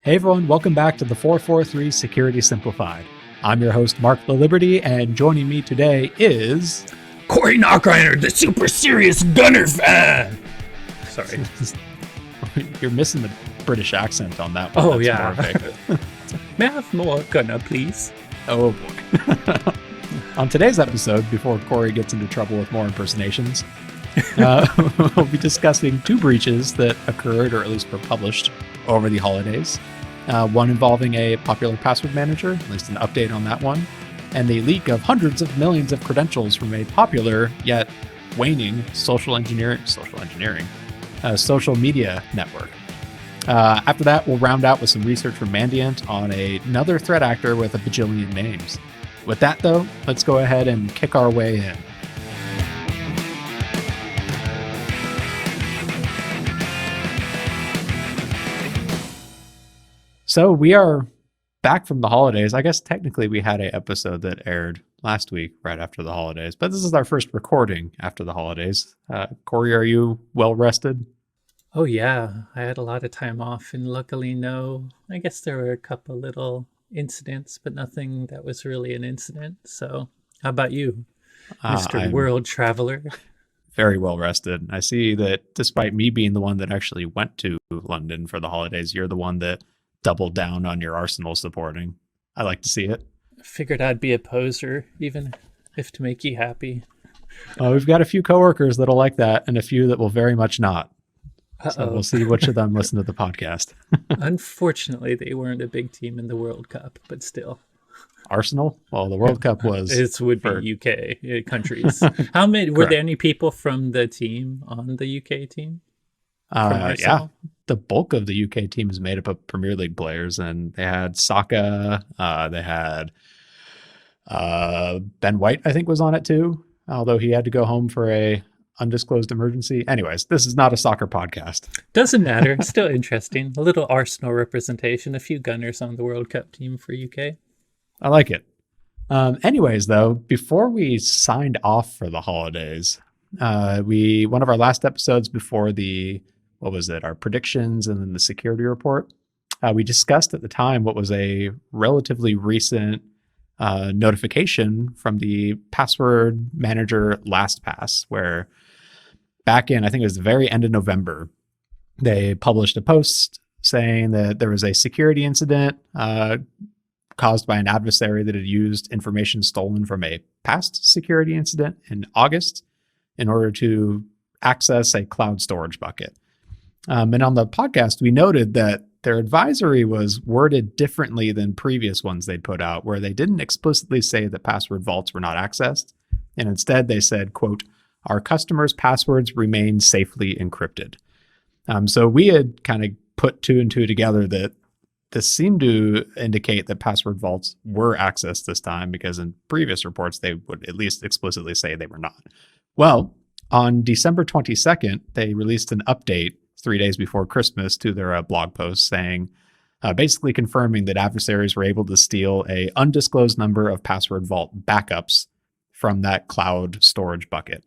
Hey everyone, welcome back to the 443 Security Simplified. I'm your host, Mark the Liberty, and joining me today is... Corey Knockreiner, the super serious gunner fan! Sorry. You're missing the British accent on that one. Oh, that's yeah. May I have more gunner, please? Oh boy. On today's episode, before Corey gets into trouble with more impersonations, we'll be discussing two breaches that occurred, or at least were published, over the holidays. One involving a popular password manager, at least an update on that one, and the leak of hundreds of millions of credentials from a popular yet waning social media network. After that, we'll round out with some research from Mandiant on another threat actor with a bajillion names. With that, though, let's go ahead and kick our way in. So we are back from the holidays. I guess technically we had an episode that aired last week right after the holidays, but this is our first recording after the holidays. Corey, are you well rested? Oh yeah, I had a lot of time off, and luckily I guess there were a couple little incidents, but nothing that was really an incident. So how about you, Mr. World Traveler? Very well rested. I see that despite me being the one that actually went to London for the holidays, you're the one that doubled down on your Arsenal supporting. I like to see it. I figured I'd be a poser, even if to make you happy. We've got a few coworkers that'll like that, and a few that will very much not. So we'll see which of them listen to the podcast. Unfortunately, they weren't a big team in the World Cup, but still. Arsenal? Well, the World Cup was... It would be UK countries. How many were there any people from the team on the UK team? Yeah, the bulk of the UK team is made up of Premier League players, and they had Saka, they had Ben White, I think, was on it too, although he had to go home for a undisclosed emergency. Anyways, this is not a soccer podcast. Doesn't matter. Still interesting. A little Arsenal representation, a few Gunners on the World Cup team for UK. I like it. Anyways, though, before we signed off for the holidays, one of our last episodes before our predictions and then the security report, we discussed at the time what was a relatively recent notification from the password manager LastPass, where back in, I think it was the very end of November, they published a post saying that there was a security incident caused by an adversary that had used information stolen from a past security incident in August in order to access a cloud storage bucket. And on the podcast, we noted that their advisory was worded differently than previous ones they'd put out, where they didn't explicitly say that password vaults were not accessed. And instead they said, quote, "Our customers' passwords remain safely encrypted." So we had kind of put two and two together that this seemed to indicate that password vaults were accessed this time, because in previous reports, they would at least explicitly say they were not. Well, on December 22nd, they released an update 3 days before Christmas to their blog post saying, basically confirming that adversaries were able to steal a undisclosed number of password vault backups from that cloud storage bucket,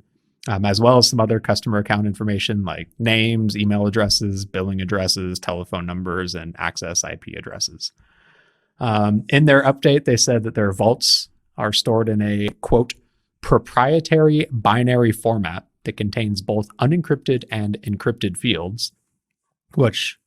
as well as some other customer account information like names, email addresses, billing addresses, telephone numbers, and access IP addresses. In their update, they said that their vaults are stored in a, quote, "proprietary binary format that contains both unencrypted and encrypted fields," which,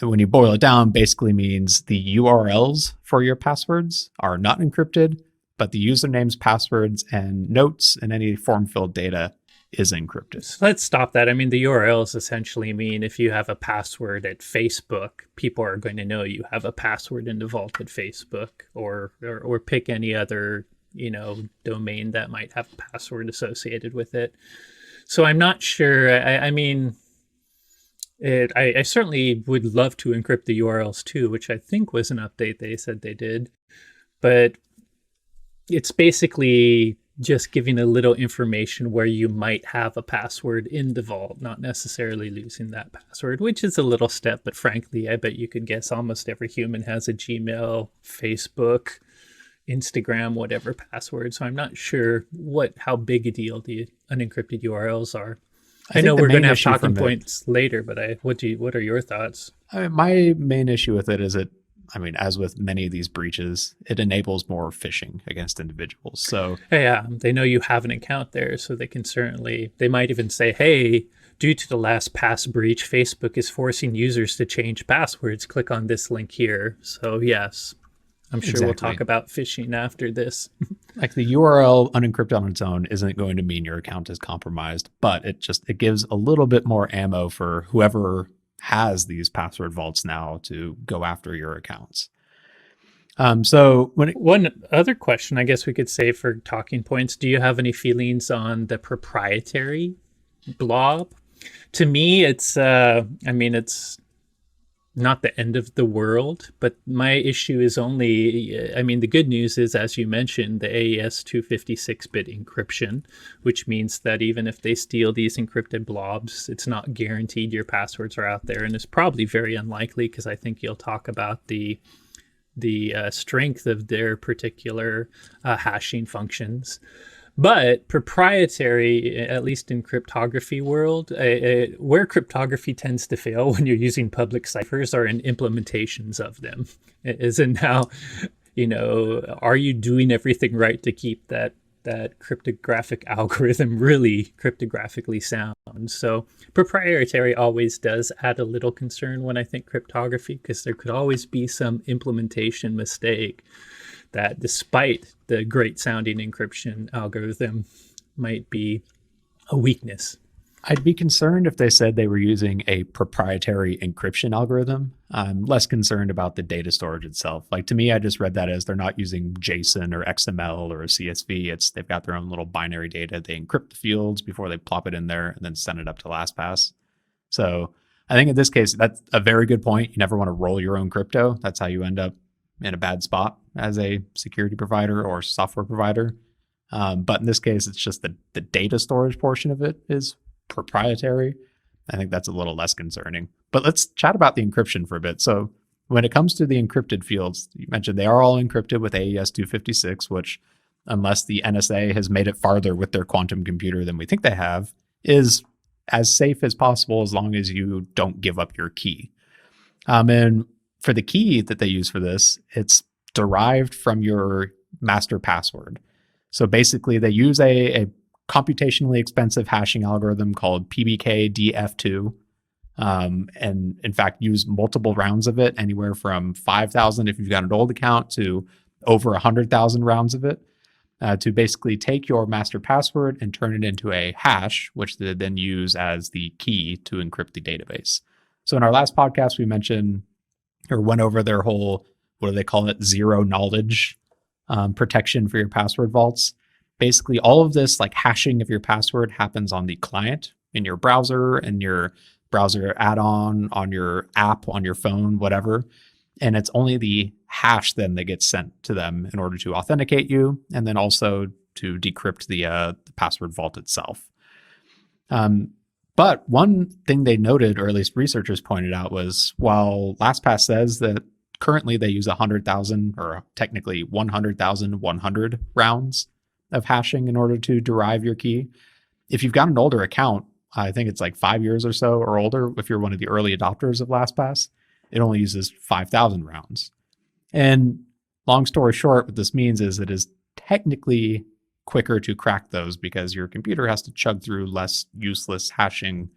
when you boil it down, basically means the URLs for your passwords are not encrypted, but the usernames, passwords, and notes and any form-filled data is encrypted. So let's stop that. I mean, the URLs essentially mean if you have a password at Facebook, people are going to know you have a password in the vault at Facebook, or pick any other domain that might have a password associated with it. So I'm not sure. I certainly would love to encrypt the URLs too, which I think was an update they said they did. But it's basically just giving a little information where you might have a password in the vault, not necessarily losing that password, which is a little step. But frankly, I bet you could guess almost every human has a Gmail, Facebook, Instagram, whatever password. So I'm not sure how big a deal the unencrypted URLs are. I I know think the we're going main to have issue talking from it, points later, but what are your thoughts? I mean, my main issue with it is I mean, as with many of these breaches, it enables more phishing against individuals. So Yeah, they know you have an account there, so they can certainly, they might even say, hey, due to the last pass breach, Facebook is forcing users to change passwords. Click on this link here. So, yes, I'm sure we'll talk exactly, about phishing after this. like the URL unencrypted on its own isn't going to mean your account is compromised, but it gives a little bit more ammo for whoever has these password vaults now to go after your accounts. So when it, One other question I guess we could say for talking points, do you have any feelings on the proprietary blob? To me, I mean, it's not the end of the world, but my issue is only, I mean, the good news is, as you mentioned, the AES 256-bit encryption, which means that even if they steal these encrypted blobs, it's not guaranteed your passwords are out there. And it's probably very unlikely, because I think you'll talk about the strength of their particular hashing functions. But proprietary, at least in cryptography world, where cryptography tends to fail when you're using public ciphers are in implementations of them. Is in how, are you doing everything right to keep that cryptographic algorithm really cryptographically sound? So proprietary always does add a little concern when I think cryptography, because there could always be some implementation mistake that, despite the great sounding encryption algorithm, might be a weakness. I'd be concerned if they said they were using a proprietary encryption algorithm. I'm less concerned about the data storage itself. Like, to me, I just read that as they're not using JSON or XML or a CSV. They've got their own little binary data. They encrypt the fields before they plop it in there and then send it up to LastPass. So I think in this case, that's a very good point. You never want to roll your own crypto. That's how you end up in a bad spot as a security provider or software provider. But in this case, it's just the data storage portion of it is proprietary. I think that's a little less concerning. But let's chat about the encryption for a bit. So when it comes to the encrypted fields, you mentioned they are all encrypted with AES 256, which, unless the NSA has made it farther with their quantum computer than we think they have, is as safe as possible as long as you don't give up your key. And for the key that they use for this, it's derived from your master password. So basically, they use a computationally expensive hashing algorithm called PBKDF2, and in fact use multiple rounds of it, anywhere from 5,000 if you've got an old account to over 100,000 rounds of it, to basically take your master password and turn it into a hash, which they then use as the key to encrypt the database. So in our last podcast, we mentioned or went over their whole, what do they call it, zero knowledge protection for your password vaults. Basically, all of this like hashing of your password happens on the client in your browser and your browser add-on, on your app, on your phone, whatever. And it's only the hash then that gets sent to them in order to authenticate you, and then also to decrypt the password vault itself. But one thing they noted, or at least researchers pointed out, was while LastPass says that currently they use 100,000, or technically 100,100 rounds of hashing in order to derive your key, if you've got an older account, I think it's like 5 years or so or older, if you're one of the early adopters of LastPass, it only uses 5,000 rounds. And long story short, what this means is it is technically quicker to crack those because your computer has to chug through less useless hashing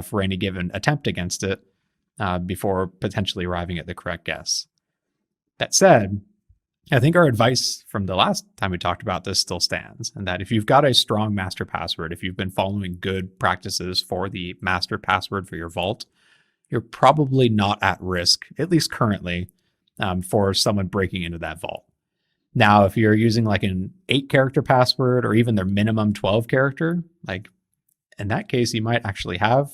for any given attempt against it before potentially arriving at the correct guess. That said, I think our advice from the last time we talked about this still stands, and that if you've got a strong master password, if you've been following good practices for the master password for your vault, you're probably not at risk, at least currently, for someone breaking into that vault. Now, if you're using like an 8-character password or even their minimum 12-character, like in that case, you might actually have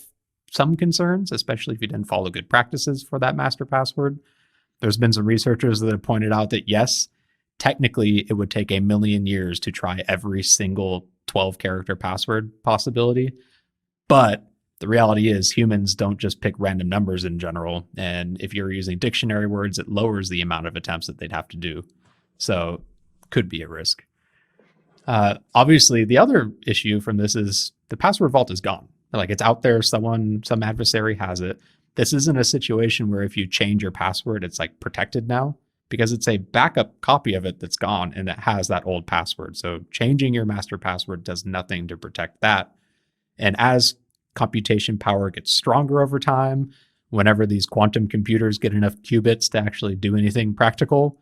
some concerns, especially if you didn't follow good practices for that master password. There's been some researchers that have pointed out that yes, technically it would take 1,000,000 years to try every single 12-character password possibility. But the reality is humans don't just pick random numbers in general. And if you're using dictionary words, it lowers the amount of attempts that they'd have to do. So could be a risk. Obviously, the other issue from this is the password vault is gone. Like it's out there, some adversary has it. This isn't a situation where if you change your password, it's like protected now because it's a backup copy of it that's gone and it has that old password. So changing your master password does nothing to protect that. And as computation power gets stronger over time, whenever these quantum computers get enough qubits to actually do anything practical,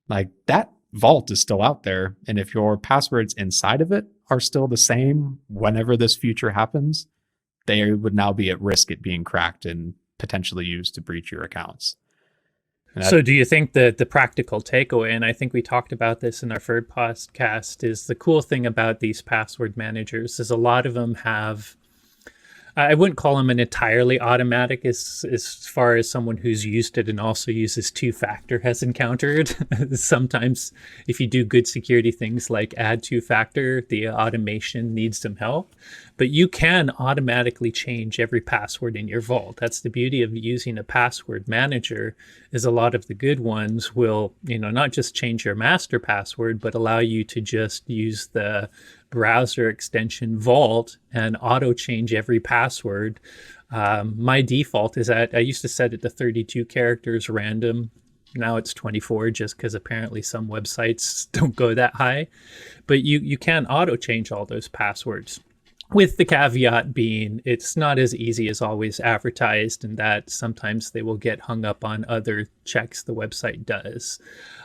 like that vault is still out there. And if your passwords inside of it are still the same whenever this future happens, they would now be at risk at being cracked and potentially used to breach your accounts. So do you think that the practical takeaway, and I think we talked about this in our third podcast, is the cool thing about these password managers is a lot of them have, I wouldn't call them an entirely automatic as far as someone who's used it and also uses two-factor has encountered. Sometimes if you do good security things like add two-factor, the automation needs some help. But you can automatically change every password in your vault. That's the beauty of using a password manager, is a lot of the good ones will, not just change your master password, but allow you to just use the browser extension Vault and auto change every password. My default is that I used to set it to 32 characters random. Now it's 24 just because apparently some websites don't go that high. But you can auto change all those passwords, with the caveat being it's not as easy as always advertised, and that sometimes they will get hung up on other checks the website does.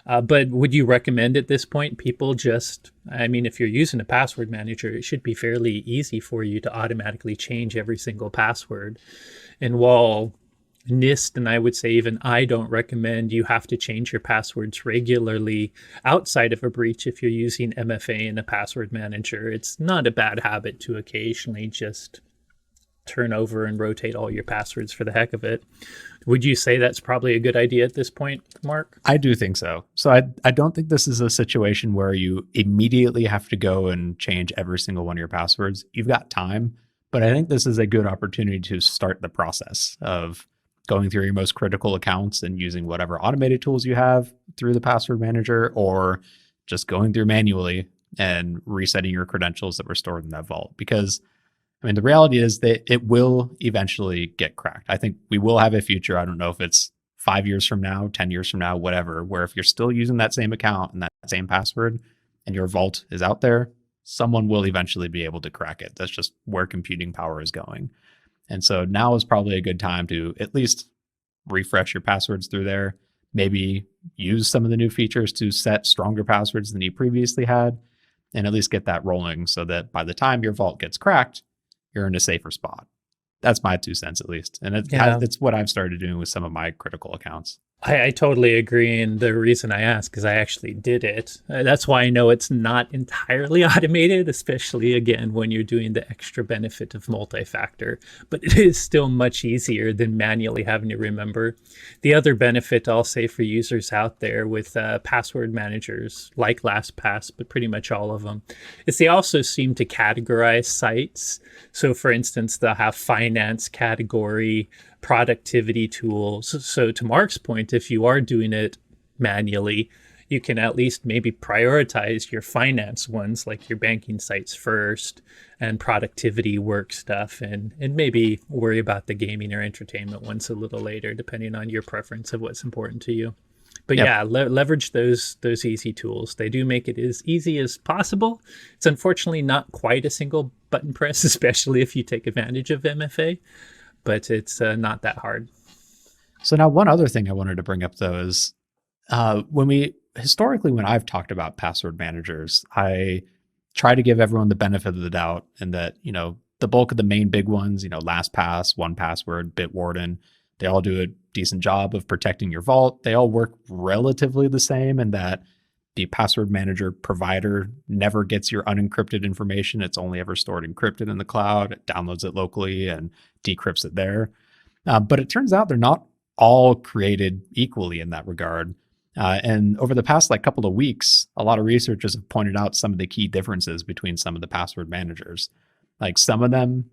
But would you recommend at this point people if you're using a password manager, it should be fairly easy for you to automatically change every single password. And while NIST, and I would say even I don't recommend you have to change your passwords regularly outside of a breach if you're using MFA in a password manager, it's not a bad habit to occasionally just turn over and rotate all your passwords for the heck of it. Would you say that's probably a good idea at this point, Mark? I do think so. So I don't think this is a situation where you immediately have to go and change every single one of your passwords. You've got time, but I think this is a good opportunity to start the process of going through your most critical accounts and using whatever automated tools you have through the password manager, or just going through manually and resetting your credentials that were stored in that vault. Because the reality is that it will eventually get cracked. I think we will have a future. I don't know if it's 5 years from now, 10 years from now, whatever, where if you're still using that same account and that same password and your vault is out there, someone will eventually be able to crack it. That's just where computing power is going. And so now is probably a good time to at least refresh your passwords through there, maybe use some of the new features to set stronger passwords than you previously had, and at least get that rolling so that by the time your vault gets cracked, you're in a safer spot. That's my 2 cents at least. And it's what I've started doing with some of my critical accounts. I totally agree. And the reason I ask is I actually did it. That's why I know it's not entirely automated, especially again, when you're doing the extra benefit of multi-factor, but it is still much easier than manually having to remember. The other benefit I'll say for users out there with password managers like LastPass, but pretty much all of them, is they also seem to categorize sites. So for instance, they'll have finance category, productivity tools. So to Mark's point, if you are doing it manually, you can at least maybe prioritize your finance ones, like your banking sites first, and productivity work stuff, and maybe worry about the gaming or entertainment ones a little later, depending on your preference of what's important to you. But yeah, leverage those easy tools. They do make it as easy as possible. It's unfortunately not quite a single button press, especially if you take advantage of MFA. But it's not that hard. So now one other thing I wanted to bring up though is when I've talked about password managers, I try to give everyone the benefit of the doubt, and that, the bulk of the main big ones, LastPass, 1Password, Bitwarden, they all do a decent job of protecting your vault. They all work relatively the same in that the password manager provider never gets your unencrypted information. It's only ever stored encrypted in the cloud. It downloads it locally and decrypts it there. But it turns out they're not all created equally in that regard. And over the past couple of weeks, a lot of researchers have pointed out some of the key differences between some of the password managers. Like some of them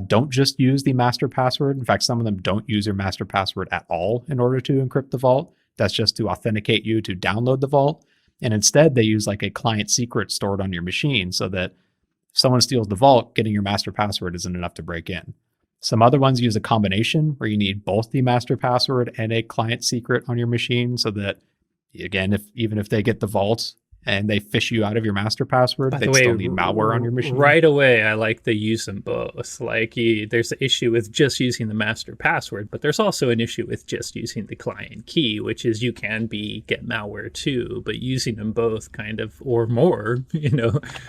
don't just use the master password. In fact, some of them don't use your master password at all in order to encrypt the vault. That's just to authenticate you to download the vault. And instead, they use a client secret stored on your machine so that If someone steals the vault, getting your master password isn't enough to break in. Some other ones use a combination where you need both the master password and a client secret on your machine so that, again, even if they get the vault and they fish you out of your master password, By the they'd way, still need malware on your machine. right away, I like the use them both. Like, there's an issue with just using the master password, but there's also an issue with just using the client key, which is you can get malware too, but using them both kind of, or more,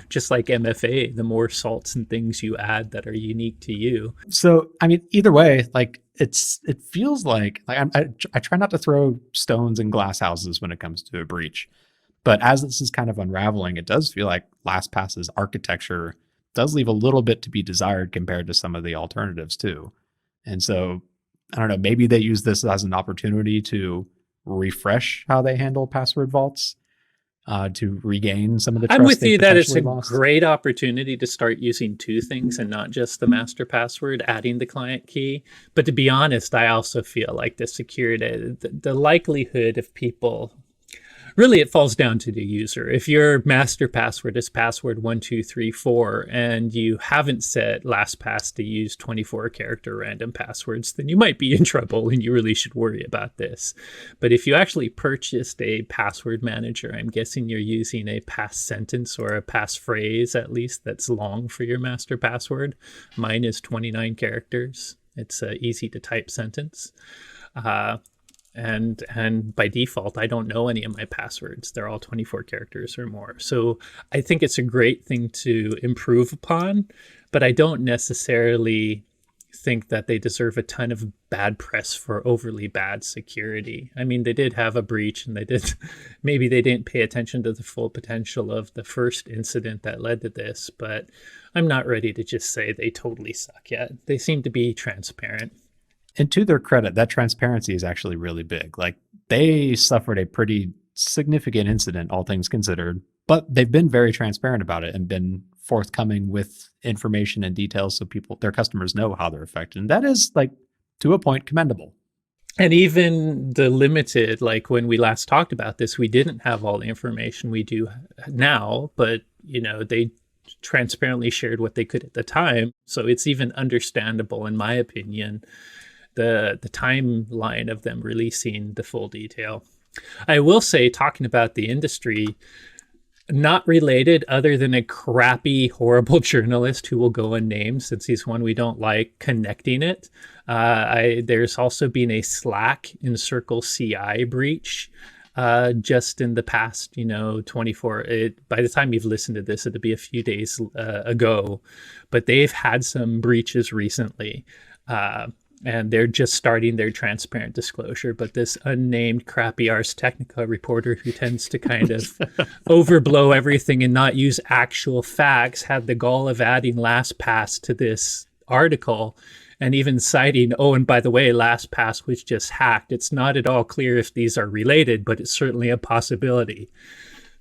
just like MFA, the more salts and things you add that are unique to you. So, I mean, either way, like it feels like I try not to throw stones in glass houses when it comes to a breach. But as this is kind of unraveling, it does feel like LastPass's architecture does leave a little bit to be desired compared to some of the alternatives too. And so, I don't know, maybe they use this as an opportunity to refresh how they handle password vaults, to regain some of the trust. I'm with you that it's a lost. Great opportunity to start using two things and not just the master password, adding the client key. But to be honest, I also feel like the security, the likelihood of people, really, it falls down to the user. If your master password is password 1234 and you haven't set LastPass to use 24-character random passwords, then you might be in trouble and you really should worry about this. But if you actually purchased a password manager, I'm guessing you're using a pass sentence or a pass phrase, at least, that's long for your master password. Mine is 29 characters. It's an easy to type sentence. And by default, I don't know any of my passwords. They're all 24 characters or more. So I think it's a great thing to improve upon, but I don't necessarily think that they deserve a ton of bad press for overly bad security. I mean, they did have a breach and maybe they didn't pay attention to the full potential of the first incident that led to this, but I'm not ready to just say they totally suck yet. They seem to be transparent. And to their credit, that transparency is actually really big. Like, they suffered a pretty significant incident, all things considered, but they've been very transparent about it and been forthcoming with information and details so their customers know how they're affected. And that is, like, to a point, commendable. And even the limited, like when we last talked about this, we didn't have all the information we do now, but, they transparently shared what they could at the time. So it's even understandable, in my opinion, the timeline of them releasing the full detail. I will say, talking about the industry, not related other than a crappy, horrible journalist who will go unnamed since he's one we don't like, connecting it. There's also been a Slack in Circle CI breach just in the past, 24. By the time you've listened to this, it'll be a few days ago. But they've had some breaches recently. And they're just starting their transparent disclosure. But this unnamed crappy Ars Technica reporter who tends to kind of overblow everything and not use actual facts had the gall of adding LastPass to this article and even citing, oh, and by the way, LastPass was just hacked. It's not at all clear if these are related, but it's certainly a possibility.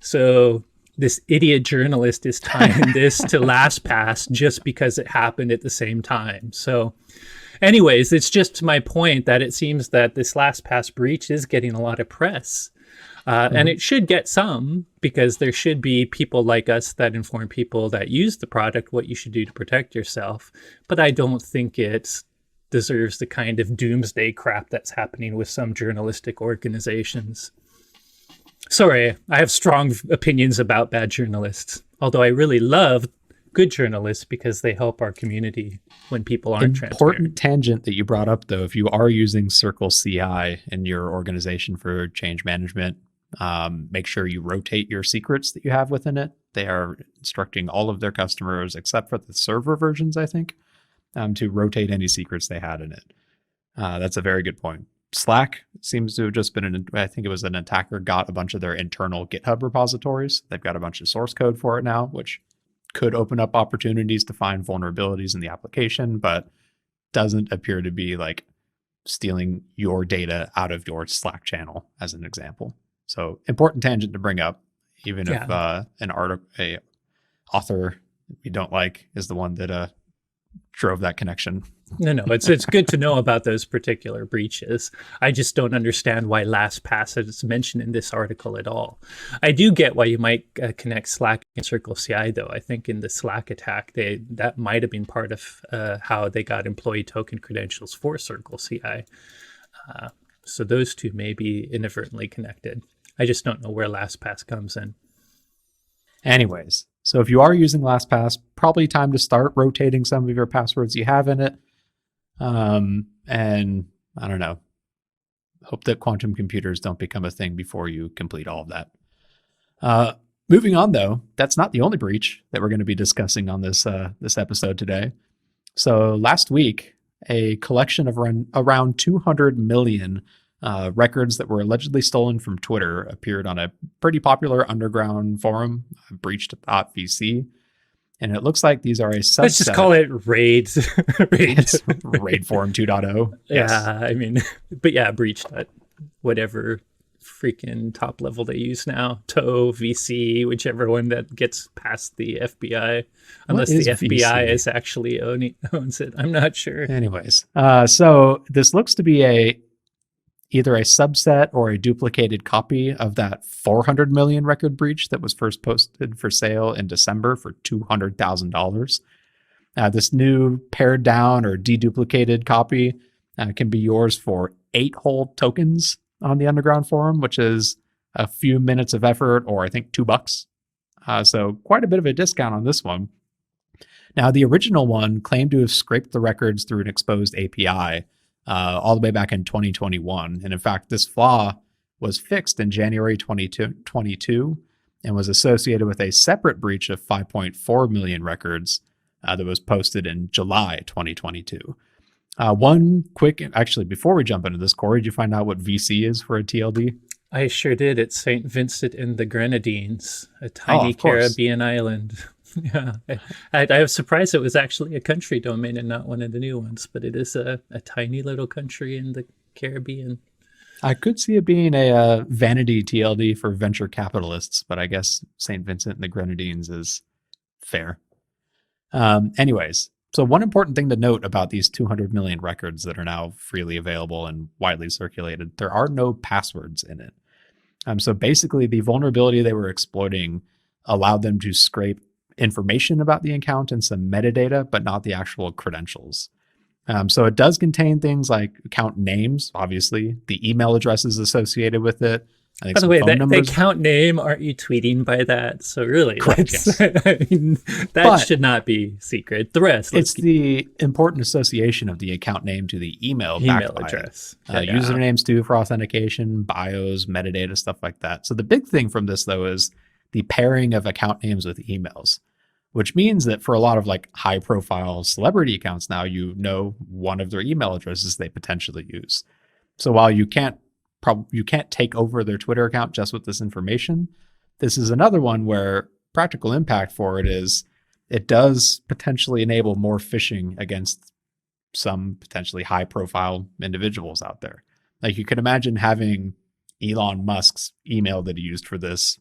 So this idiot journalist is tying this to LastPass just because it happened at the same time. So anyways, it's just my point that it seems that this LastPass breach is getting a lot of press. And it should get some, because there should be people like us that inform people that use the product what you should do to protect yourself. But I don't think it deserves the kind of doomsday crap that's happening with some journalistic organizations. Sorry, I have strong opinions about bad journalists, although I really love good journalists because they help our community when people aren't transparent. Important tangent that you brought up, though, if you are using Circle CI in your organization for change management, make sure you rotate your secrets that you have within it. They are instructing all of their customers, except for the server versions, I think, to rotate any secrets they had in it. That's a very good point. Slack seems to have just been, I think it was an attacker got a bunch of their internal GitHub repositories. They've got a bunch of source code for it now, which could open up opportunities to find vulnerabilities in the application, but doesn't appear to be like stealing your data out of your Slack channel, as an example. So important tangent to bring up, even if an author we don't like is the one that drove that connection. No, it's good to know about those particular breaches. I just don't understand why LastPass is mentioned in this article at all. I do get why you might connect Slack and Circle CI, though. I think in the Slack attack, that might have been part of how they got employee token credentials for Circle CI. So those two may be inadvertently connected. I just don't know where LastPass comes in. Anyways, so if you are using LastPass, probably time to start rotating some of your passwords you have in it. And I don't know, hope that quantum computers don't become a thing before you complete all of that. Moving on, though, that's not the only breach that we're going to be discussing on this episode today. So last week, a collection of around 200 million records that were allegedly stolen from Twitter appeared on a pretty popular underground forum, breached.vc. And it looks like these are a subset. Let's just call it Raid. Raid Forum 2.0. Yes. Yeah, I mean, but yeah, breached at whatever freaking top level they use now. TOE, VC, whichever one that gets past the FBI. Unless the FBI is actually owns it. I'm not sure. Anyways, so this looks to be either a subset or a duplicated copy of that 400 million record breach that was first posted for sale in December for $200,000. This new pared down or deduplicated copy can be yours for 8 whole tokens on the underground forum, which is a few minutes of effort, or I think $2. So quite a bit of a discount on this one. Now, the original one claimed to have scraped the records through an exposed API all the way back in 2021. And in fact, this flaw was fixed in January 2022 and was associated with a separate breach of 5.4 million records that was posted in July 2022. One quick, actually, before we jump into this, Corey, did you find out what VC is for a TLD? I sure did. It's St. Vincent and the Grenadines, a tiny Caribbean island. Yeah, I was surprised it was actually a country domain and not one of the new ones, but it is a tiny little country in the Caribbean. I could see it being a vanity TLD for venture capitalists, but I guess St. Vincent and the Grenadines is fair. Anyways, so one important thing to note about these 200 million records that are now freely available and widely circulated, there are no passwords in it. So basically, the vulnerability they were exploiting allowed them to scrape information about the account and some metadata, but not the actual credentials. So it does contain things like account names, obviously, the email addresses associated with it. By the way, the account name, aren't you tweeting by that? So really, correct, yes. I mean, that should not be secret. The rest, it's the important association of the account name to the email address. Usernames too for authentication, bios, metadata, stuff like that. So the big thing from this, though, is the pairing of account names with emails, which means that for a lot of like high profile celebrity accounts now, you know one of their email addresses they potentially use. So while you can't take over their Twitter account just with this information, this is another one where practical impact for it is it does potentially enable more phishing against some potentially high profile individuals out there. Like you could imagine having Elon Musk's email that he used for this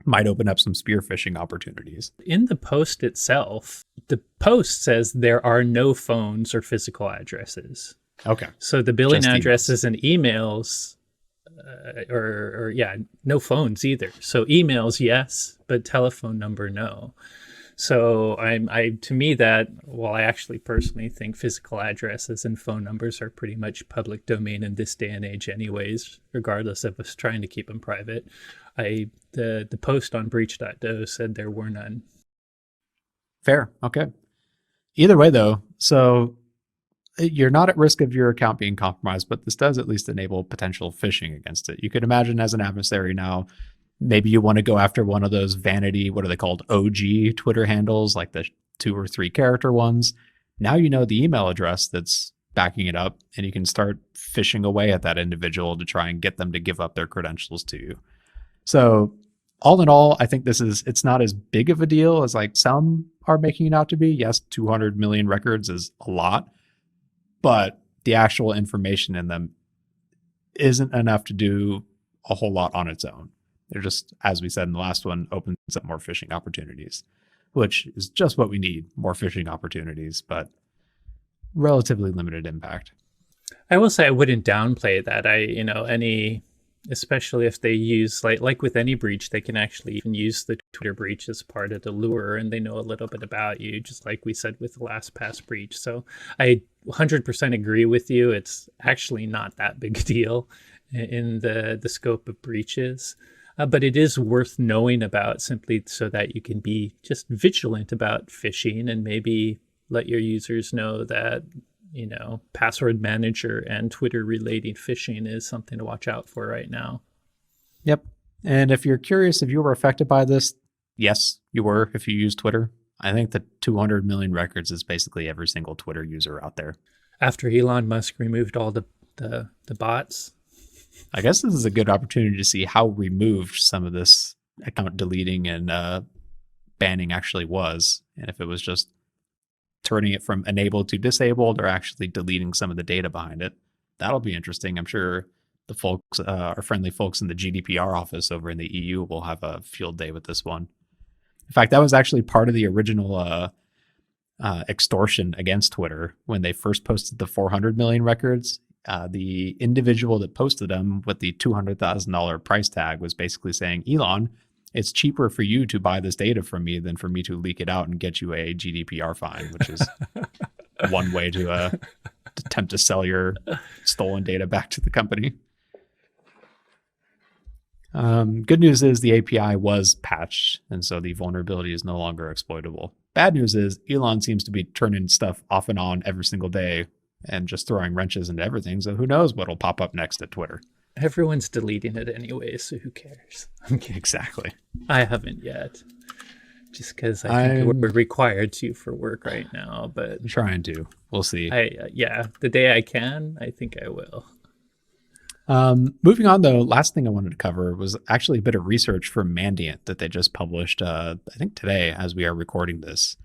might open up some spear phishing opportunities. In the post itself, the post says there are no phones or physical addresses. Okay. So the billing addresses and emails, no phones either. So emails, yes, but telephone number, no. So to me that, well, I actually personally think physical addresses and phone numbers are pretty much public domain in this day and age anyways, regardless of us trying to keep them private. The post on breach.do said there were none. Fair. Okay. Either way though, so you're not at risk of your account being compromised, but this does at least enable potential phishing against it. You could imagine as an adversary now, maybe you want to go after one of those vanity, what are they called? OG Twitter handles, like the 2 or 3 character ones. Now you know the email address that's backing it up, and you can start phishing away at that individual to try and get them to give up their credentials to you. So all in all, I think it's not as big of a deal as like some are making it out to be. Yes, 200 million records is a lot, but the actual information in them isn't enough to do a whole lot on its own. They're just, as we said in the last one, opens up more phishing opportunities, which is just what we need, more phishing opportunities. But relatively limited impact. I will say I wouldn't downplay that. Especially if they use like with any breach, they can actually even use the Twitter breach as part of the lure, and they know a little bit about you, just like we said with the LastPass breach. So I 100% agree with you. It's actually not that big a deal in the scope of breaches. But it is worth knowing about, simply so that you can be just vigilant about phishing and maybe let your users know that, password manager and Twitter relating phishing is something to watch out for right now. Yep. And if you're curious if you were affected by this, yes, you were if you use Twitter. I think the 200 million records is basically every single Twitter user out there. After Elon Musk removed all the bots. I guess this is a good opportunity to see how removed some of this account deleting and banning actually was, and if it was just turning it from enabled to disabled or actually deleting some of the data behind it. That'll be interesting. I'm sure the folks, our friendly folks in the GDPR office over in the EU will have a field day with this one. In fact, that was actually part of the original extortion against Twitter when they first posted the 400 million records. The individual that posted them with the $200,000 price tag was basically saying, Elon, it's cheaper for you to buy this data from me than for me to leak it out and get you a GDPR fine, which is one way to attempt to sell your stolen data back to the company. Good news is the API was patched, and so the vulnerability is no longer exploitable. Bad news is Elon seems to be turning stuff off and on every single day and just throwing wrenches into everything. So who knows what'll pop up next at Twitter. Everyone's deleting it anyway, so who cares? Exactly. I haven't yet, just because I think we're required to for work right now. But I'm trying to. We'll see. The day I can, I think I will. Moving on, though, last thing I wanted to cover was actually a bit of research from Mandiant that they just published, I think today as we are recording this.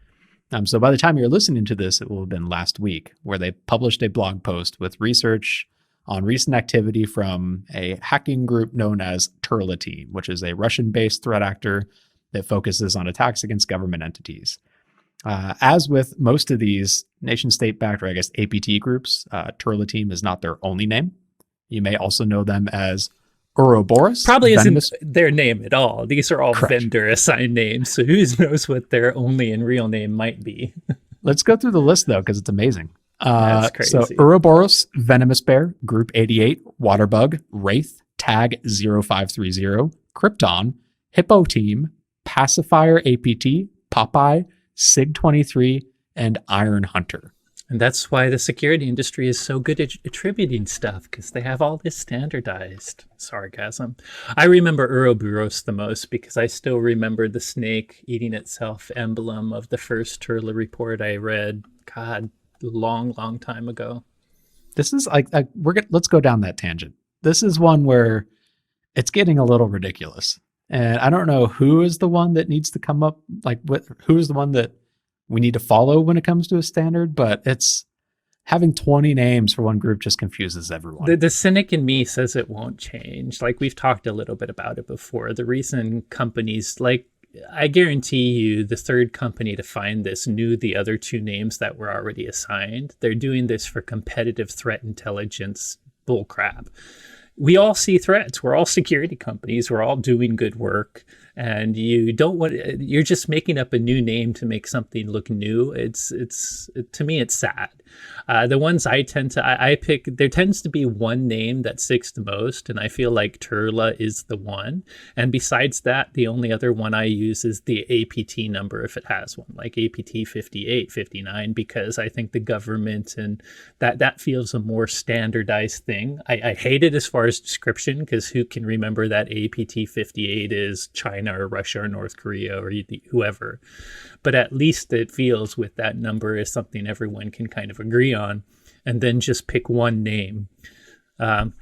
So by the time you're listening to this, it will have been last week, where they published a blog post with research on recent activity from a hacking group known as Turla Team, which is a Russian-based threat actor that focuses on attacks against government entities. As with most of these nation-state-backed, or I guess APT groups, Turla Team is not their only name. You may also know them as Ouroboros. Probably isn't their name at all. These are all vendor-assigned names, so who knows what their only and real name might be. Let's go through the list, though, because it's amazing. That's crazy. So Ouroboros, Venomous Bear, Group 88, Waterbug, Wraith, Tag 0530, Krypton, Hippo Team, Pacifier APT, Popeye, SIG-23, and Iron Hunter. And that's why the security industry is so good at attributing stuff, because they have all this standardized. Sarcasm. I remember Ouroboros the most because I still remember the snake eating itself emblem of the first Turla report I read. God, long time ago. This is let's go down that tangent. This is one where it's getting a little ridiculous. And I don't know who is the one that needs to come up, who is the one that we need to follow when it comes to a standard, but it's having 20 names for one group just confuses everyone. The cynic in me says it won't change. Like we've talked a little bit about it before. The reason companies, I guarantee you the third company to find this knew the other two names that were already assigned. They're doing this for competitive threat intelligence bullcrap. We all see threats. We're all security companies. We're all doing good work. And you're just making up a new name to make something look new. To me, it's sad. The ones I pick, there tends to be one name that sticks the most. And I feel like Turla is the one. And besides that, the only other one I use is the APT number if it has one, like APT 58, 59, because I think the government and that feels a more standardized thing. I hate it as far as description, because who can remember that APT 58 is China or Russia or North Korea or whoever. But at least it feels with that number is something everyone can kind of agree on, and then just pick one name.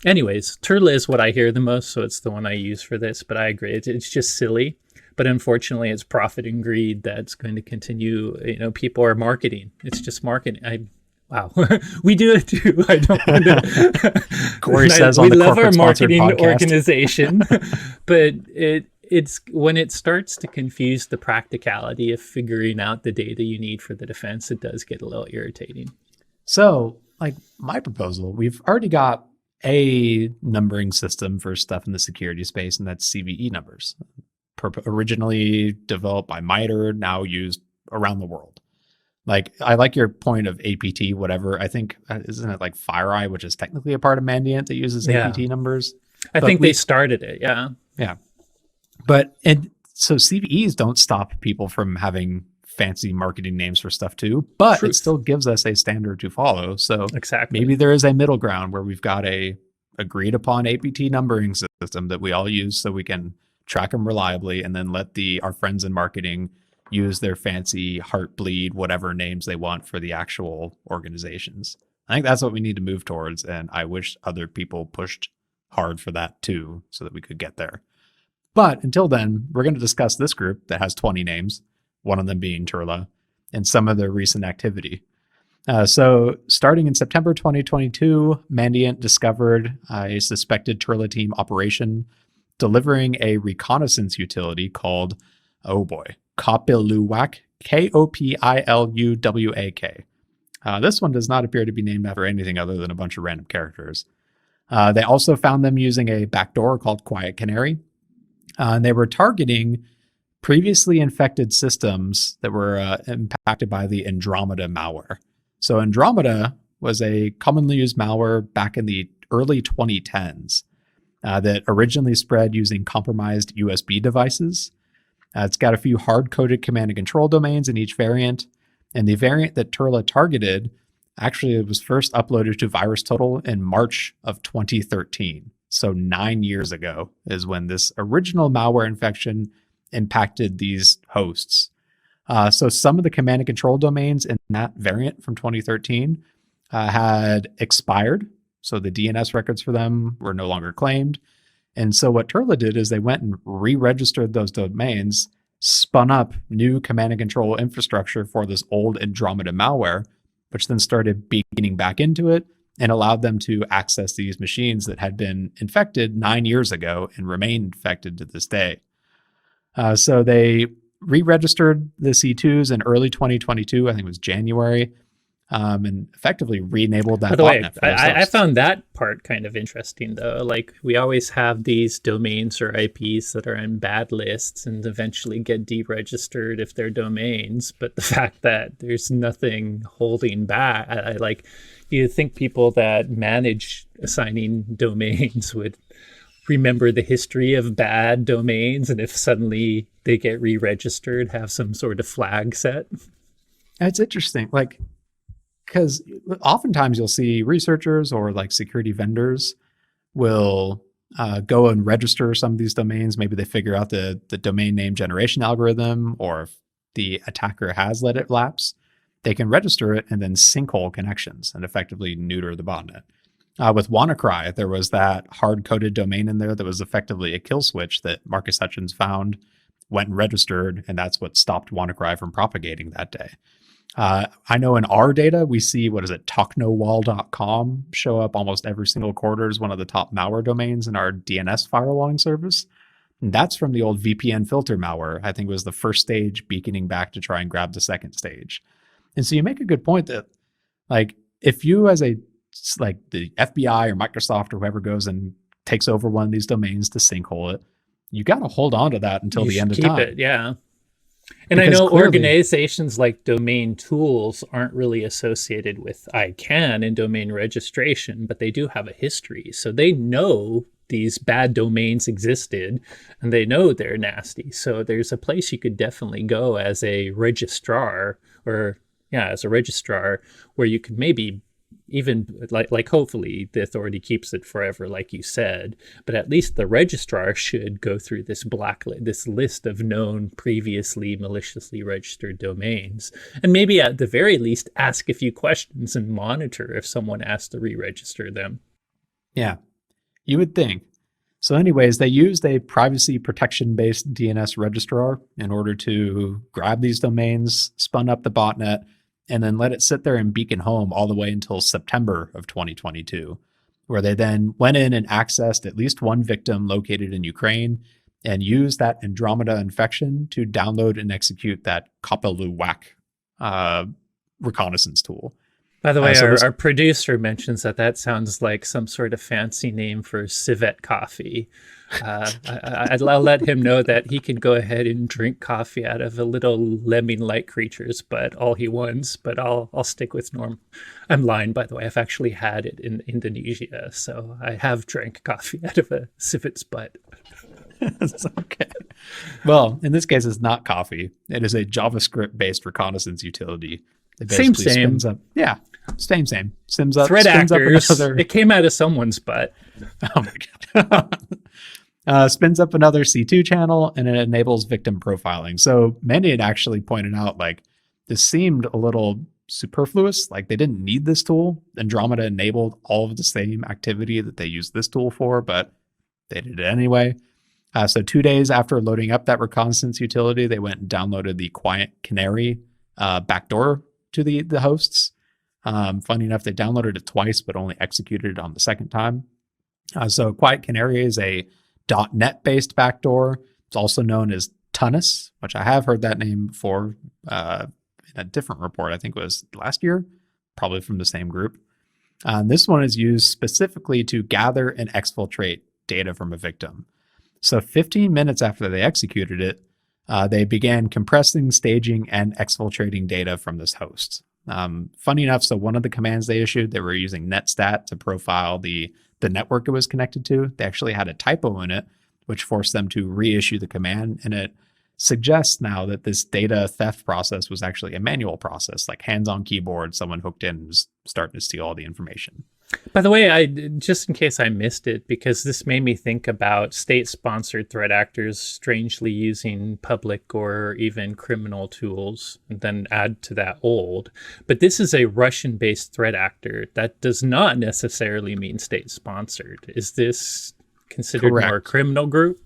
Anyways, Turla is what I hear the most, so it's the one I use for this, but I agree. It's just silly. But unfortunately, it's profit and greed that's going to continue. People are marketing. It's just marketing. Wow, we do it too. I don't want to. Corey says on we the love our marketing podcast. Organization, but it's when it starts to confuse the practicality of figuring out the data you need for the defense, it does get a little irritating. So, like my proposal, we've already got a numbering system for stuff in the security space, and that's CVE numbers. Originally developed by MITRE, now used around the world. Like, I like your point of APT, whatever. I think, isn't it like FireEye, which is technically a part of Mandiant that uses Yeah. APT numbers? I But think they started it. Yeah. yeah. And so CVEs don't stop people from having fancy marketing names for stuff too, but it Truth. still gives us a standard to follow. So Exactly. maybe there is a middle ground where we've got a agreed upon APT numbering system that we all use so we can track them reliably, and then let our friends in marketing use their fancy Heartbleed whatever names they want for the actual organizations. I think that's what we need to move towards, and I wish other people pushed hard for that too so that we could get there. But until then, we're going to discuss this group that has 20 names, one of them being Turla, and some of their recent activity. So, starting in September 2022, Mandiant discovered a suspected Turla team operation delivering a reconnaissance utility called, oh boy, Kopiluwak, Kopiluwak. This one does not appear to be named after anything other than a bunch of random characters. They also found them using a backdoor called Quiet Canary, and they were targeting previously infected systems that were impacted by the Andromeda malware. So Andromeda was a commonly used malware back in the early 2010s that originally spread using compromised USB devices. It's got a few hard-coded command and control domains in each variant, and the variant that Turla targeted actually was first uploaded to VirusTotal in March of 2013. So 9 years ago is when this original malware infection impacted these hosts. So some of the command and control domains in that variant from 2013 had expired. So the DNS records for them were no longer claimed. And so what Turla did is they went and re-registered those domains, spun up new command and control infrastructure for this old Andromeda malware, which then started beginning back into it and allowed them to access these machines that had been infected 9 years ago and remain infected to this day. So they re-registered the C2s in early 2022, I think it was January, and effectively re-enabled By that the way, botnet for those I hosts. found that part kind of interesting, though. Like, we always have these domains or IPs that are in bad lists and eventually get deregistered if they're domains. But the fact that there's nothing holding back, I like, you think people that manage assigning domains would remember the history of bad domains, and if suddenly they get re-registered, have some sort of flag set. It's interesting, like, because oftentimes you'll see researchers or like security vendors will go and register some of these domains. Maybe they figure out the domain name generation algorithm, or if the attacker has let it lapse, they can register it and then sinkhole connections and effectively neuter the botnet. With WannaCry, there was that hard-coded domain in there that was effectively a kill switch that Marcus Hutchins found, went and registered, and that's what stopped WannaCry from propagating that day. I know in our data, we see, talknowall.com show up almost every single quarter as one of the top malware domains in our DNS firewalling service. And that's from the old VPN filter malware. I think it was the first stage beaconing back to try and grab the second stage. And so you make a good point that, like, if you as the FBI or Microsoft or whoever goes and takes over one of these domains to sinkhole it, you got to hold on to that until You the end should of keep time. it, yeah. And Because I know clearly, organizations like Domain Tools aren't really associated with ICANN and domain registration, but they do have a history. So they know these bad domains existed and they know they're nasty. So there's a place you could definitely go as a registrar, or as a registrar, where you could maybe even like hopefully the authority keeps it forever, like you said, but at least the registrar should go through this list of known previously maliciously registered domains, and maybe at the very least ask a few questions and monitor if someone asks to re-register them. yeah, you would think. So anyways, they used a privacy protection-based DNS registrar in order to grab these domains, spun up the botnet, and then let it sit there and beacon home all the way until September of 2022, where they then went in and accessed at least one victim located in Ukraine and used that Andromeda infection to download and execute that Kopiluwak reconnaissance tool. By the way, So this our producer mentions that that sounds like some sort of fancy name for civet coffee. I'll let him know that he can go ahead and drink coffee out of a little lemming-like creatures, but all he wants. But I'll stick with Norm. I'm lying, by the way. I've actually had it in Indonesia, so I have drank coffee out of a civet's butt. It's okay. Well, in this case, it's not coffee. It is a JavaScript-based reconnaissance utility. It Same, basically same. spins up. Yeah, same. Spins Threat spins actors. up another. It came out of someone's butt. Oh my god. Spins up another C2 channel, and it enables victim profiling. So many had actually pointed out like this seemed a little superfluous. Like they didn't need this tool. Andromeda enabled all of the same activity that they used this tool for, but they did it anyway. So 2 days after loading up that reconnaissance utility, they went and downloaded the Quiet Canary backdoor to the hosts. Funny enough, they downloaded it twice, but only executed it on the second time. So Quiet Canary is a .NET based backdoor. It's also known as Tunnus, which I have heard that name before in a different report. I think it was last year, probably from the same group. This one is used specifically to gather and exfiltrate data from a victim. So 15 minutes after they executed it, they began compressing, staging, and exfiltrating data from this host. Funny enough, so one of the commands they issued, they were using netstat to profile the network it was connected to. They actually had a typo in it, which forced them to reissue the command. And it suggests now that this data theft process was actually a manual process, like hands on keyboard, someone hooked in and was starting to steal all the information. By the way, I just in case I missed it, because this made me think about state-sponsored threat actors strangely using public or even criminal tools, and then add to that old. But this is a Russian-based threat actor. That does not necessarily mean state-sponsored. Is this considered Correct. more a criminal group?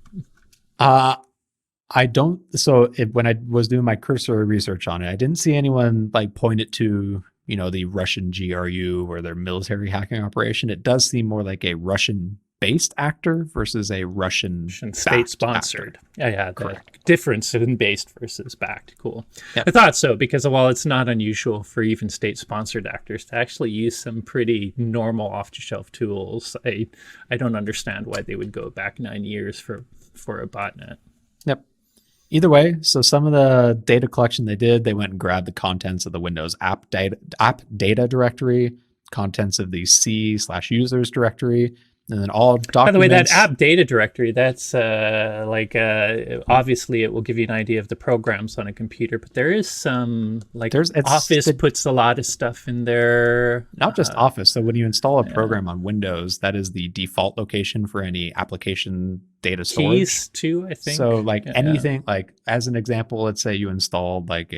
I don't. So when I was doing my cursory research on it, I didn't see anyone like point it to, you know, the Russian GRU or their military hacking operation. It does seem more like a Russian-based actor versus a Russian state-sponsored. Yeah, the Correct. difference in based versus backed. Cool. Yep. I thought so, because while it's not unusual for even state-sponsored actors to actually use some pretty normal off-the-shelf tools, I don't understand why they would go back 9 years for a botnet. Yep. Either way, so some of the data collection they did, they went and grabbed the contents of the Windows app data directory, contents of the C/users directory, and then all documents. By the way, that app data directory, that's obviously it will give you an idea of the programs on a computer, but there is some, like Office puts a lot of stuff in there. Not just Office. So when you install a program on Windows, that is the default location for any application data storage. Keys too, I think. So like anything, like as an example, let's say you installed like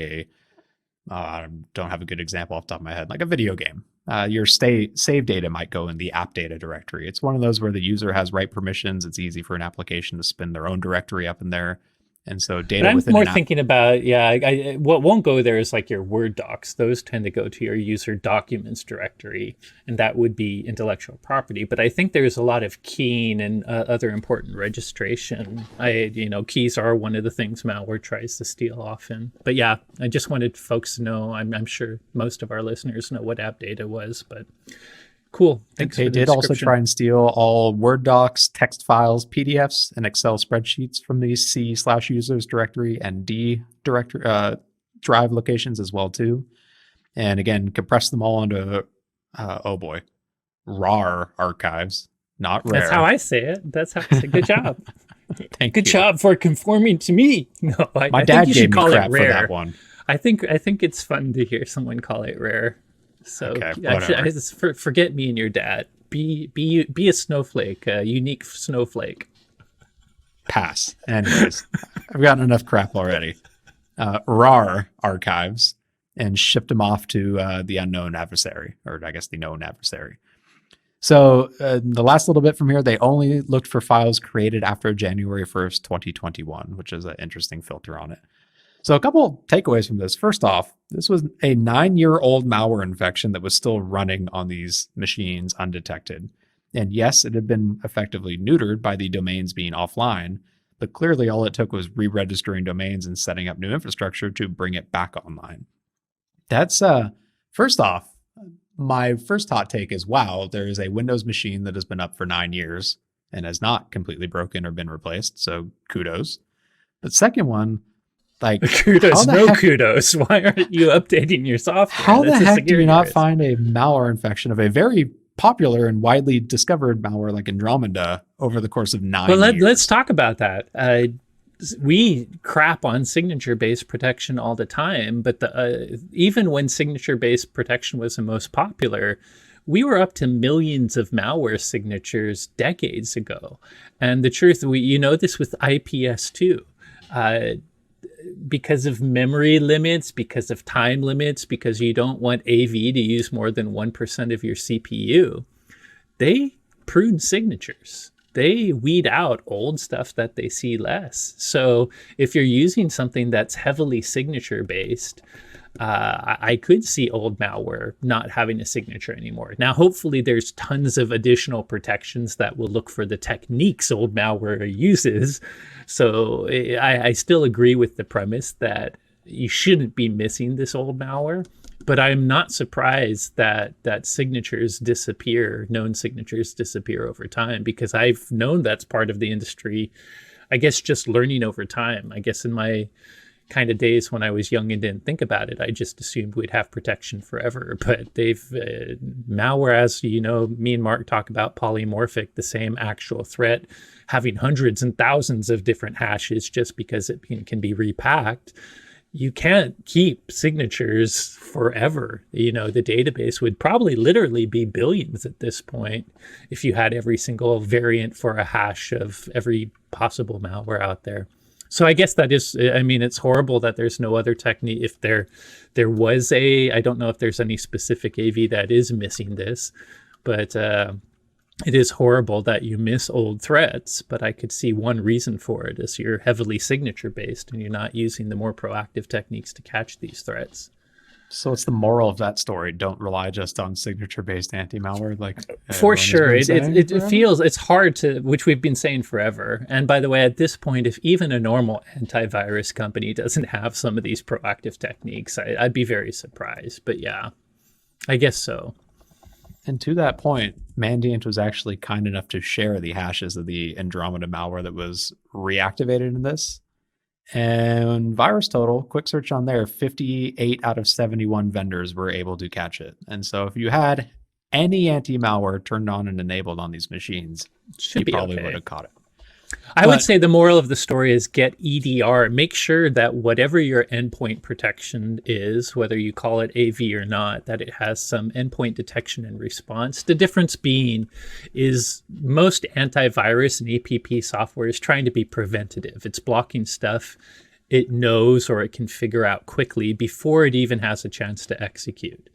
I don't have a good example off the top of my head, like a video game. Your save data might go in the app data directory. It's one of those where the user has write permissions. It's easy for an application to spin their own directory up in there. And so data I'm within more thinking about, what won't go there is like your Word docs. Those tend to go to your user documents directory, and that would be intellectual property. But I think there's a lot of keying and other important registration. Keys are one of the things malware tries to steal often. But yeah, I just wanted folks to know. I'm sure most of our listeners know what app data was, but cool. Thanks. They did also try and steal all Word docs, text files, PDFs, and Excel spreadsheets from the C/users directory and D directory drive locations as well too. And again, compress them all onto RAR archives, not rare. That's how I say it. That's how I say. Good job. Good job for conforming to me. No, my dad gave me crap for that one. I think it's fun to hear someone call it rare. So okay, forget me and your dad. Be a snowflake, a unique snowflake. Pass. Anyways, I've gotten enough crap already. RAR archives and shipped them off to the unknown adversary, or I guess the known adversary. So the last little bit from here, they only looked for files created after January 1st, 2021, which is an interesting filter on it. So a couple takeaways from this. First off, this was a 9-year-old malware infection that was still running on these machines undetected. And yes, it had been effectively neutered by the domains being offline, but clearly all it took was re-registering domains and setting up new infrastructure to bring it back online. That's, first off, my first hot take is, wow, there is a Windows machine that has been up for 9 years and has not completely broken or been replaced. So kudos. But second one, like, Kudos, no kudos. Why aren't you updating your software? How the heck do you not find a malware infection of a very popular and widely discovered malware like Andromeda over the course of 9 years? Well, let's talk about that. We crap on signature-based protection all the time, but even when signature-based protection was the most popular, we were up to millions of malware signatures decades ago. And the truth, you know this with IPS too. Because of memory limits, because of time limits, because you don't want AV to use more than 1% of your CPU, they prune signatures. They weed out old stuff that they see less. So if you're using something that's heavily signature based, I could see old malware not having a signature anymore. Now, hopefully there's tons of additional protections that will look for the techniques old malware uses. So I still agree with the premise that you shouldn't be missing this old malware. But I'm not surprised that signatures disappear, known signatures disappear over time, because I've known that's part of the industry, I guess, just learning over time. I guess in my kind of days when I was young and didn't think about it, I just assumed we'd have protection forever. But they've, malware, as you know, me and Mark talk about polymorphic, the same actual threat, having hundreds and thousands of different hashes just because it can be repacked. You can't keep signatures forever. You know, the database would probably literally be billions at this point if you had every single variant for a hash of every possible malware out there. So I guess that is, I mean, it's horrible that there's no other technique. If there was I don't know if there's any specific AV that is missing this, but it is horrible that you miss old threats, but I could see one reason for it is you're heavily signature based and you're not using the more proactive techniques to catch these threats. So what's the moral of that story? Don't rely just on signature-based anti-malware. Like, for sure, it feels, it's hard to, which we've been saying forever. And by the way, at this point, if even a normal antivirus company doesn't have some of these proactive techniques, I'd be very surprised. But yeah, I guess so. And to that point, Mandiant was actually kind enough to share the hashes of the Andromeda malware that was reactivated in this. And VirusTotal, quick search on there, 58 out of 71 vendors were able to catch it. And so if you had any anti-malware turned on and enabled on these machines, you probably would have caught it. I would say the moral of the story is get EDR. Make sure that whatever your endpoint protection is, whether you call it AV or not, that it has some endpoint detection and response. The difference being is most antivirus and APP software is trying to be preventative. It's blocking stuff it knows or it can figure out quickly before it even has a chance to execute.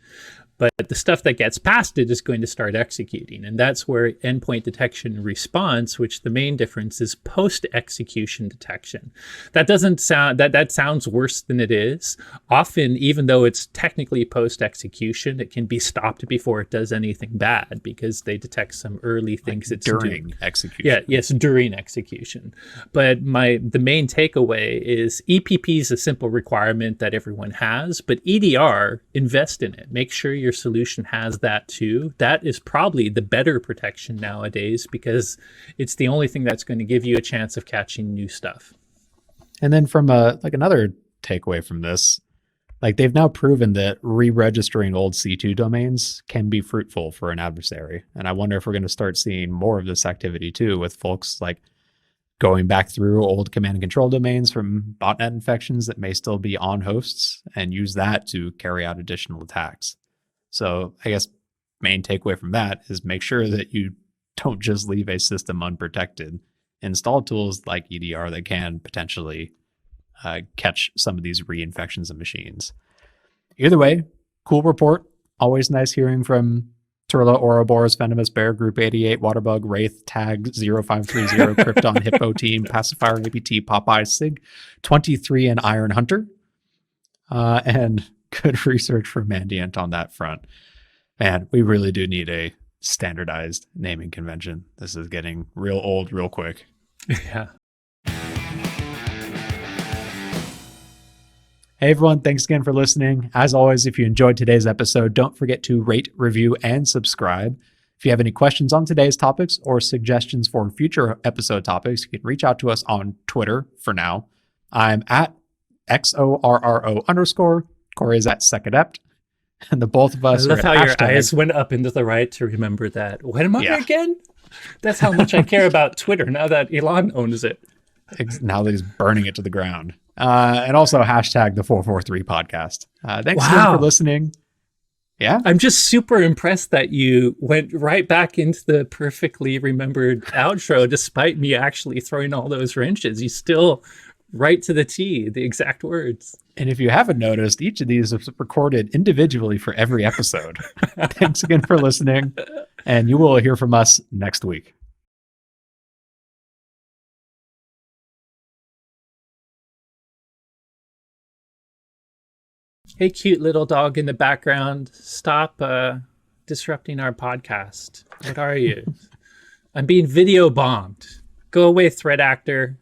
But the stuff that gets past it is going to start executing. And that's where endpoint detection and response, which the main difference is post-execution detection. That doesn't sound, that sounds worse than it is. Often, even though it's technically post-execution, it can be stopped before it does anything bad because they detect some early things it's during execution. Yeah, yes, during execution. But the main takeaway is EPP is a simple requirement that everyone has, but EDR, invest in it. Make sure your solution has that too. That is probably the better protection nowadays because it's the only thing that's going to give you a chance of catching new stuff. And then from another takeaway from this, like they've now proven that re-registering old C2 domains can be fruitful for an adversary. And I wonder if we're going to start seeing more of this activity too with folks like going back through old command and control domains from botnet infections that may still be on hosts and use that to carry out additional attacks. So I guess main takeaway from that is make sure that you don't just leave a system unprotected. Install tools like EDR that can potentially catch some of these reinfections of machines. Either way, cool report. Always nice hearing from Turla, Ouroboros, Venomous Bear, Group 88, Waterbug, Wraith, Tag, 0530, Krypton, Hippo Team, Pacifier, APT, Popeye, Sig, 23, and Iron Hunter. And good research from Mandiant on that front. Man, we really do need a standardized naming convention. This is getting real old real quick. Yeah. Hey, everyone. Thanks again for listening. As always, if you enjoyed today's episode, don't forget to rate, review, and subscribe. If you have any questions on today's topics or suggestions for future episode topics, you can reach out to us on Twitter for now. I'm at XORRO_. Corey is at SecAdept. And the both of I us love are how at your hashtag. eyes went up into the right to remember that. What am I Yeah. again? That's how much I care about Twitter now that Elon owns it. Now that he's burning it to the ground. And also hashtag the 443 podcast. Thanks again Wow. for listening. Yeah. I'm just super impressed that you went right back into the perfectly remembered outro despite me actually throwing all those wrenches. You still right to the T, the exact words. And if you haven't noticed, each of these is recorded individually for every episode. Thanks again for listening. And you will hear from us next week. Hey, cute little dog in the background, stop disrupting our podcast. What are you? I'm being video bombed. Go away, threat actor.